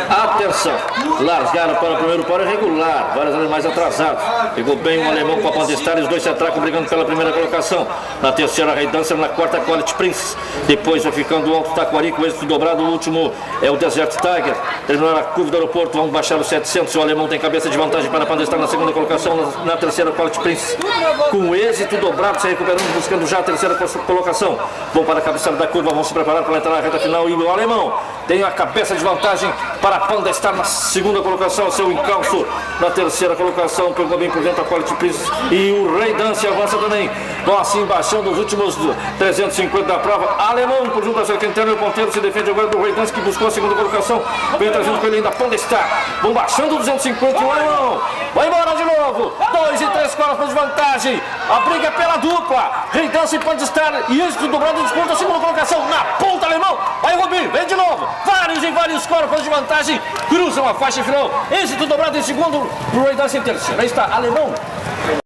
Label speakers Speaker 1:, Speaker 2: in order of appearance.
Speaker 1: Atenção, largaram para o primeiro paro regular, vários animais atrasados. Pegou bem um alemão com a Pandestar e os dois se atracam brigando pela primeira colocação. Na terceira, Rei Dancer, na quarta, Quality Prince. Depois vai ficando o Alto Taquari com êxito dobrado. O último é o Desert Tiger. Terminou a curva do aeroporto, vamos baixar os 700. O alemão tem cabeça de vantagem para a Pandestar na segunda colocação. Na terceira, Quality Prince. Com êxito dobrado, se recuperando, buscando já a terceira colocação. Vão para a cabeçada da curva, vão se preparar para entrar na reta final. E o alemão tem a cabeça de vantagem para a Pandestar na segunda colocação. Seu encalço na terceira colocação. Pegou bem por dentro a Quality Prince. E o Rei Dance avança também. Vão assim baixando os últimos 350 da prova. Alemão por junto a cerca interna. O ponteiro se defende agora do Rei Dance, que buscou a segunda colocação. Vem trazendo com ele ainda a Pandestar. Vão baixando 250 e o alemão vai embora de novo. 2 e 3 corpos de vantagem. A briga é pela dupla. Rei Dance e Pandestar. E êxito dobrado disputa a segunda colocação. Na ponta, alemão. Vai Rubinho, vem de novo. Vários e vários corpos de vantagem. Cruzam a faixa final. Êxito dobrado em segundo. Pro Rei Dance em terceiro. Aí está, alemão.